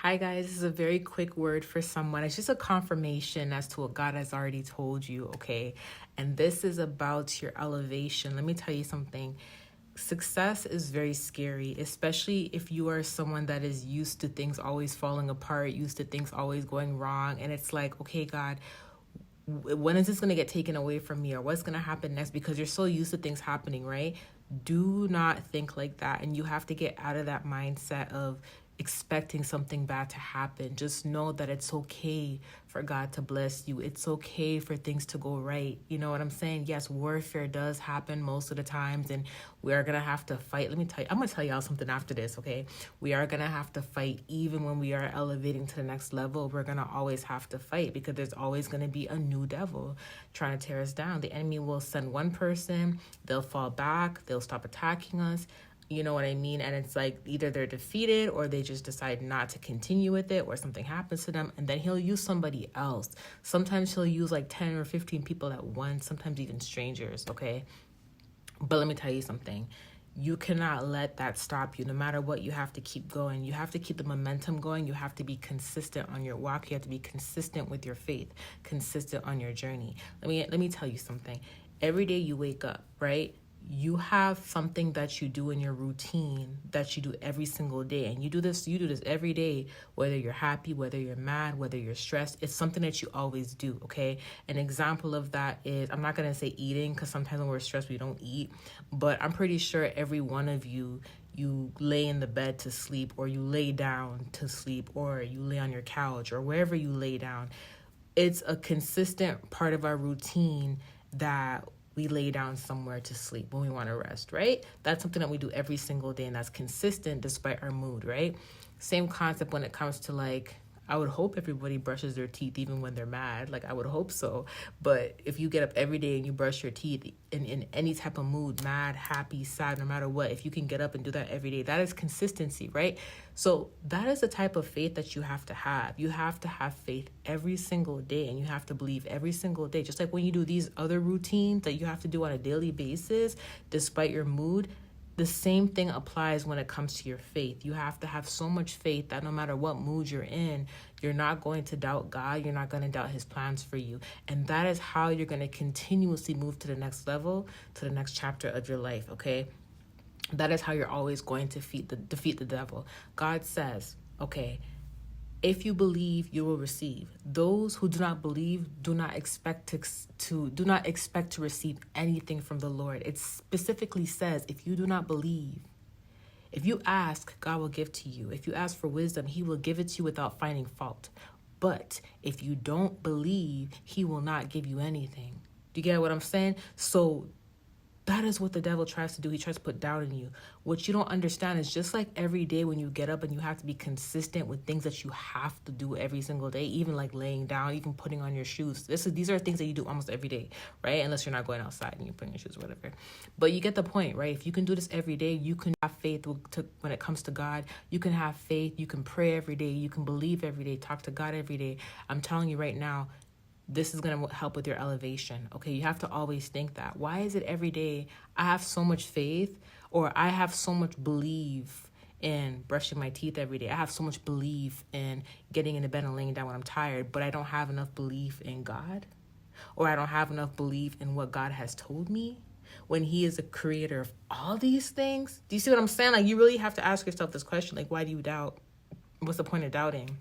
Hi, guys. This is a very quick word for someone. It's just a confirmation as to what God has already told you, okay? And this is about your elevation. Let me tell you something. Success is very scary, especially if you are someone that is used to things always falling apart, used to things always going wrong. And it's like, okay, God, when is this going to get taken away from me, or what's going to happen next? Because you're so used to things happening, right? Do not think like that. And you have to get out of that mindset of expecting something bad to happen. Just know that it's okay for God to bless you. It's okay for things to go right. You know what I'm saying? Yes, warfare does happen most of the times, and we are going to have to fight. Let me tell you, I'm going to tell y'all something after this, okay? We are going to have to fight even when we are elevating to the next level. We're going to always have to fight because there's always going to be a new devil trying to tear us down. The enemy will send one person, they'll fall back, they'll stop attacking us. You know what I mean? And it's like either they're defeated or they just decide not to continue with it, or something happens to them, and then he'll use somebody else. Sometimes he'll use like 10 or 15 people at once, sometimes even strangers, okay? But let me tell you something. You cannot let that stop you. No matter what, you have to keep going. You have to keep the momentum going. You have to be consistent on your walk. You have to be consistent with your faith, consistent on your journey. Let me tell you something. Every day you wake up, right? You have something that you do in your routine that you do every single day. And you do this every day, whether you're happy, whether you're mad, whether you're stressed. It's something that you always do, okay? An example of that is, I'm not going to say eating, because sometimes when we're stressed, we don't eat. But I'm pretty sure every one of you lay in the bed to sleep, or you lay down to sleep, or you lay on your couch, or wherever you lay down. It's a consistent part of our routine that we lay down somewhere to sleep when we want to rest, right? That's something that we do every single day, and that's consistent despite our mood, right? Same concept when it comes to, like, I would hope everybody brushes their teeth even when they're mad. Like, I would hope so. But if you get up every day and you brush your teeth in any type of mood, mad, happy, sad, no matter what, if you can get up and do that every day, that is consistency, right? So that is the type of faith that you have to have. You have to have faith every single day, and you have to believe every single day. Just like when you do these other routines that you have to do on a daily basis, despite your mood, the same thing applies when it comes to your faith. You have to have so much faith that no matter what mood you're in, you're not going to doubt God. You're not going to doubt his plans for you. And that is how you're going to continuously move to the next level, to the next chapter of your life, okay? That is how you're always going to defeat the devil. God says, okay, if you believe, you will receive. Those who do not believe do not expect to receive anything from the Lord. It specifically says, if you do not believe, if you ask, God will give to you. If you ask for wisdom, he will give it to you without finding fault. But if you don't believe, he will not give you anything. Do you get what I'm saying? So that is what the devil tries to do. He tries to put doubt in you. What you don't understand is, just like every day when you get up and you have to be consistent with things that you have to do every single day, even like laying down, even putting on your shoes. These are things that you do almost every day, right? Unless you're not going outside and you're putting your shoes or whatever. But you get the point, right? If you can do this every day, you can have faith when it comes to God. You can have faith. You can pray every day. You can believe every day. Talk to God every day. I'm telling you right now, this is going to help with your elevation, okay? You have to always think that. Why is it every day I have so much faith, or I have so much belief in brushing my teeth every day? I have so much belief in getting into bed and laying down when I'm tired, but I don't have enough belief in God? Or I don't have enough belief in what God has told me when he is the creator of all these things? Do you see what I'm saying? Like, you really have to ask yourself this question. Like, why do you doubt? What's the point of doubting?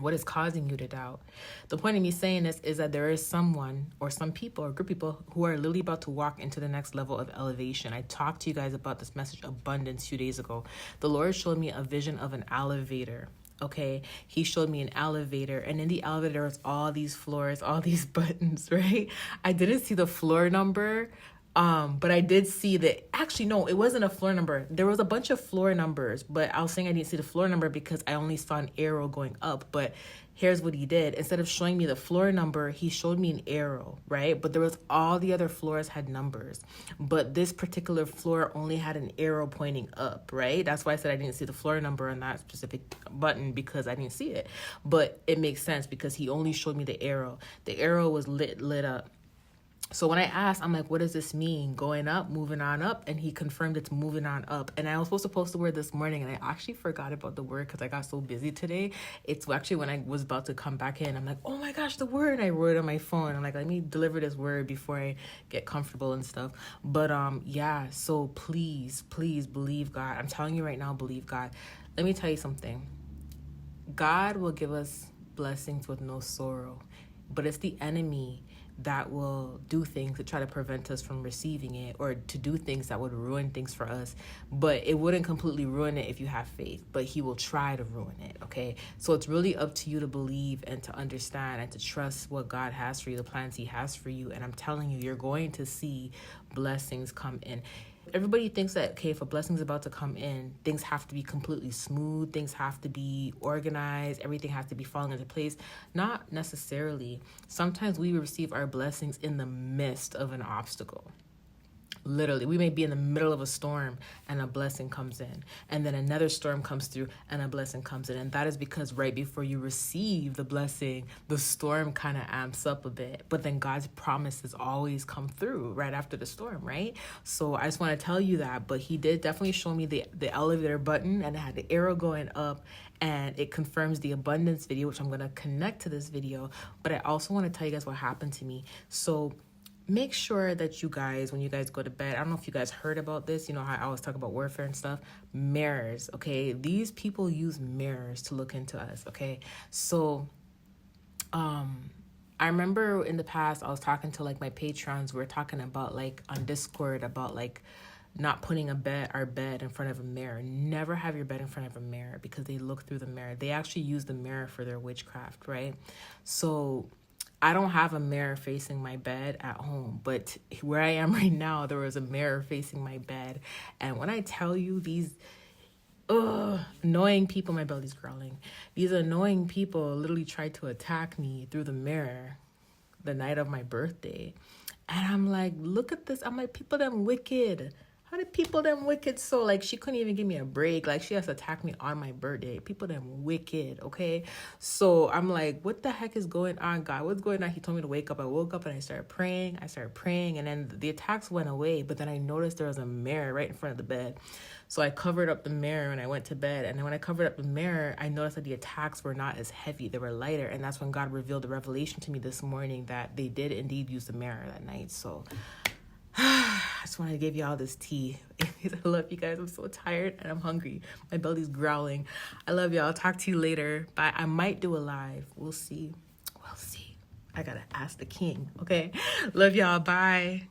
What is causing you to doubt? The point of me saying this is that there is someone or some people or group of people who are literally about to walk into the next level of elevation. I talked to you guys about this message abundance 2 days ago. The Lord showed me a vision of an elevator. Okay, he showed me an elevator, and in the elevator was all these floors, all these buttons, right? I didn't see the floor number. But I did see that, actually, no, it wasn't a floor number. There was a bunch of floor numbers, but I was saying I didn't see the floor number because I only saw an arrow going up. But here's what he did. Instead of showing me the floor number, he showed me an arrow, right? But there was all the other floors had numbers. But this particular floor only had an arrow pointing up, right? That's why I said I didn't see the floor number on that specific button, because I didn't see it. But it makes sense because he only showed me the arrow. The arrow was lit up. So when I asked, I'm like, what does this mean? Going up, moving on up? And he confirmed it's moving on up. And I was supposed to post the word this morning, and I actually forgot about the word because I got so busy today. It's actually when I was about to come back in, I'm like, oh my gosh, the word. And I wrote it on my phone. I'm like, let me deliver this word before I get comfortable and stuff. But yeah, so please believe God. I'm telling you right now, believe God. Let me tell you something. God will give us blessings with no sorrow, but it's the enemy that will do things to try to prevent us from receiving it, or to do things that would ruin things for us. But it wouldn't completely ruin it if you have faith, but he will try to ruin it, okay? So it's really up to you to believe and to understand and to trust what God has for you, the plans he has for you. And I'm telling you, you're going to see blessings come in. Everybody thinks that, okay, if a blessing's about to come in, things have to be completely smooth, things have to be organized, everything has to be falling into place. Not necessarily. Sometimes we receive our blessings in the midst of an obstacle. Literally, we may be in the middle of a storm and a blessing comes in, and then another storm comes through and a blessing comes in. And that is because right before you receive the blessing, the storm kind of amps up a bit, but then God's promises always come through right after the storm, right? So I just want to tell you that. But he did definitely show me the elevator button, and it had the arrow going up, and it confirms the abundance video, which I'm going to connect to this video. But I also want to tell you guys what happened to me. So make sure that you guys, when you guys go to bed, I don't know if you guys heard about this, you know how I always talk about warfare and stuff, mirrors, okay? These people use mirrors to look into us, okay? So I remember in the past, I was talking to like my patrons, we were talking about like on Discord about like not putting our bed in front of a mirror. Never have your bed in front of a mirror, because they look through the mirror. They actually use the mirror for their witchcraft, right? So I don't have a mirror facing my bed at home, but where I am right now, there was a mirror facing my bed. And when I tell you, these annoying people, my belly's growling, these annoying people literally tried to attack me through the mirror the night of my birthday. And I'm like, look at this. I'm like, people them wicked. How did people them wicked? So like, she couldn't even give me a break. Like, she has to attack me on my birthday. People them wicked, okay? So I'm like, what the heck is going on, God? What's going on? He told me to wake up. I woke up and I started praying. And then the attacks went away. But then I noticed there was a mirror right in front of the bed. So I covered up the mirror and I went to bed. And then when I covered up the mirror, I noticed that the attacks were not as heavy. They were lighter. And that's when God revealed the revelation to me this morning that they did indeed use the mirror that night. So I just wanted to give you all this tea. I love you guys. I'm so tired and I'm hungry. My belly's growling. I love y'all. I'll talk to you later. Bye. I might do a live. We'll see. I gotta ask the king. Okay. Love y'all. Bye.